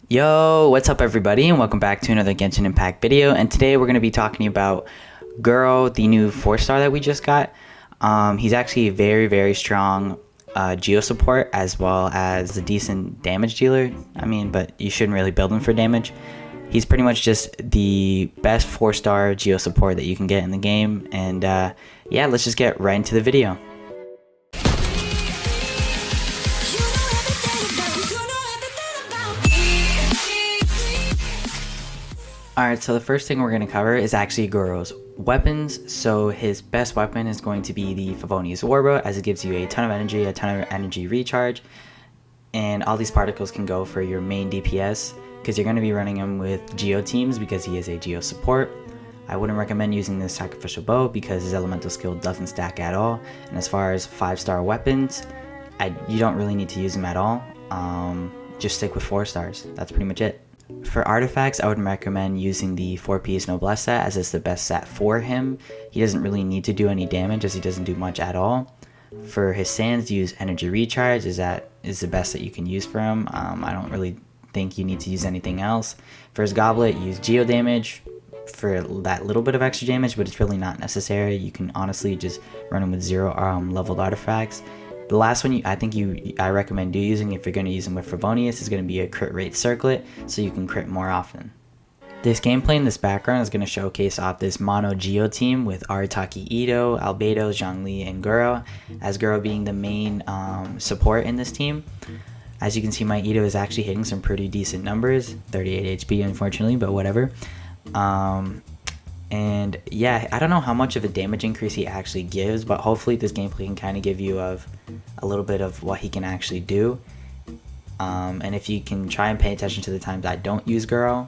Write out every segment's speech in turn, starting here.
Yo, what's up everybody, and welcome back to another Genshin Impact video. And today we're going to be talking about Gorou, the new 4-star that we just got. He's actually a very strong geo support, as well as a decent damage dealer. But you shouldn't really build him for damage. He's pretty much just the best 4-star geo support that you can get in the game. And yeah, let's just get right into the video. Alright, so the first thing we're going to cover is actually Gorou's weapons. So his best weapon is going to be the Favonius Warbow, as it gives you a ton of energy recharge, and all these particles can go for your main DPS, because you're going to be running him with Geo teams because he is a Geo support. I wouldn't recommend using this sacrificial bow because his elemental skill doesn't stack at all, and as far as 5-star weapons, you don't really need to use them at all. Just stick with 4 stars, that's pretty much it. For artifacts, I would recommend using the 4-piece Noblesse set, as it's the best set for him. He doesn't really need to do any damage, as he doesn't do much at all. For his sands, use energy recharge, is the best that you can use for him. I don't really think you need to use anything else. For his goblet, use geo damage for that little bit of extra damage, but it's really not necessary. You can honestly just run him with 0 leveled artifacts. The last one I recommend using, if you're going to use them with Favonius, is going to be a crit rate circlet, so you can crit more often. This gameplay in this background is going to showcase off this mono Geo team with Arataki Ito, Albedo, Zhongli, and Gorou, as Gorou being the main support in this team. As you can see, my Ito is actually hitting some pretty decent numbers, 38 HP unfortunately, but whatever. And yeah, I don't know how much of a damage increase he actually gives, but hopefully this gameplay can kind of give you a little bit of what he can actually do. And if you can try and pay attention to the times I don't use Gorou,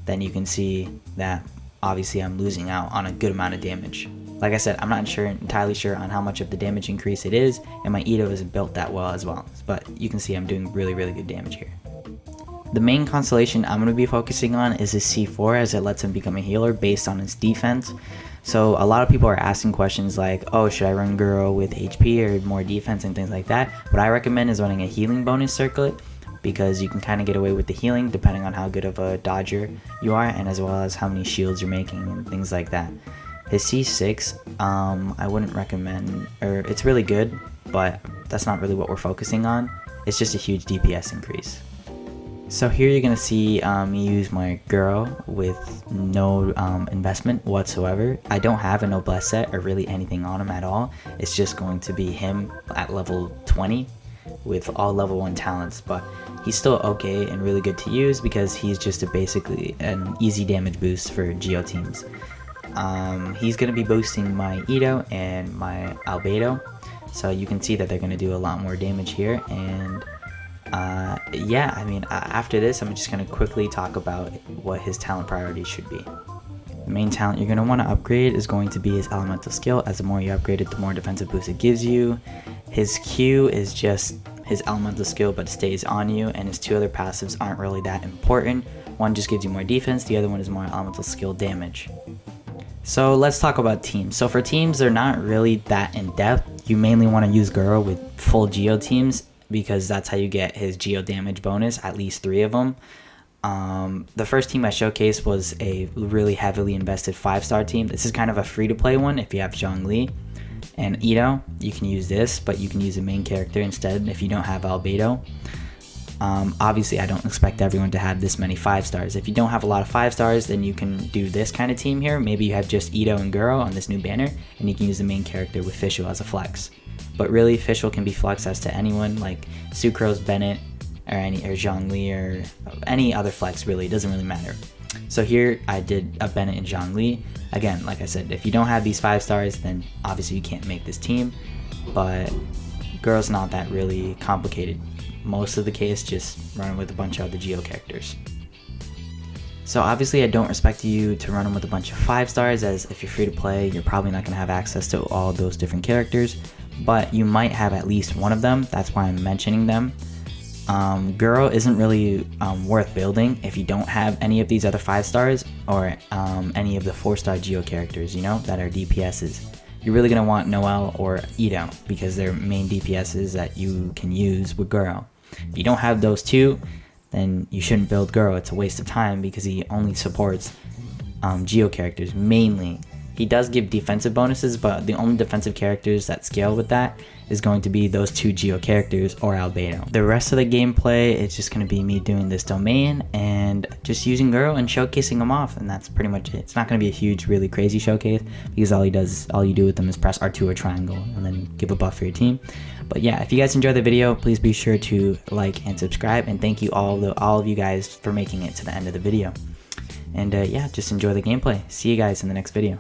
then you can see that obviously I'm losing out on a good amount of damage. Like I said, I'm not entirely sure on how much of the damage increase it is, and my Ito isn't built that well as well, but you can see I'm doing really good damage here. The main constellation I'm going to be focusing on is his C4, as it lets him become a healer based on his defense. So a lot of people are asking questions like, oh, should I run Gorou with HP or more defense and things like that? What I recommend is running a healing bonus circlet, because you can kind of get away with the healing depending on how good of a dodger you are, and as well as how many shields you're making and things like that. His C6, I wouldn't recommend, or it's really good, but that's not really what we're focusing on. It's just a huge DPS increase. So here you're going to see me use my Gorou with no investment whatsoever. I don't have a Noblesse set or really anything on him at all. It's just going to be him at level 20 with all level 1 talents, but he's still okay and really good to use because he's just basically an easy damage boost for Geo teams. He's going to be boosting my Ito and my Albedo, so you can see that they're going to do a lot more damage here. And yeah, after this, I'm just going to quickly talk about what his talent priorities should be. The main talent you're going to want to upgrade is going to be his elemental skill, as the more you upgrade it, the more defensive boost it gives you. His Q is just his elemental skill, but it stays on you, and his 2 other passives aren't really that important. One just gives you more defense, the other one is more elemental skill damage. So let's talk about teams. So for teams, they're not really that in depth. You mainly want to use Gorou with full Geo teams, because that's how you get his Geo damage bonus, at least 3 of them. The first team I showcased was a really heavily invested 5-star team. This is kind of a free-to-play one. If you have Zhongli and Ito, you can use this, but you can use a main character instead if you don't have Albedo. Obviously, I don't expect everyone to have this many 5-stars. If you don't have a lot of 5-stars, then you can do this kind of team here. Maybe you have just Ito and Gorou on this new banner, and you can use the main character with Fischl as a flex. But really, Fischl can be flexed as to anyone, like Sucrose, Bennett, or Zhongli, or any other flex. Really, it doesn't really matter. So here I did a Bennett and Zhongli. Again, like I said, if you don't have these 5-stars, then obviously you can't make this team. But Gorou's not that really complicated. Most of the case, just run with a bunch of other Geo characters. So obviously I don't expect you to run them with a bunch of 5-stars, as if you're free to play, you're probably not going to have access to all those different characters, but you might have at least one of them. That's why I'm mentioning them. Gorou isn't really worth building if you don't have any of these other 5-stars or any of the 4-star Geo characters, that are DPSs. You're really going to want Noelle or Ito, because they're main DPSs that you can use with Gorou. If you don't have those two, then you shouldn't build Gorou. It's a waste of time because he only supports Geo characters mainly. He does give defensive bonuses, but the only defensive characters that scale with that is going to be those 2 Geo characters or Albedo. The rest of the gameplay, it's just going to be me doing this domain and just using Gorou and showcasing him off, and that's pretty much it. It's not going to be a huge, really crazy showcase because all you do with them is press R2 or triangle and then give a buff for your team. But yeah, if you guys enjoyed the video, please be sure to like and subscribe, and thank you all of you guys for making it to the end of the video. And yeah, just enjoy the gameplay. See you guys in the next video.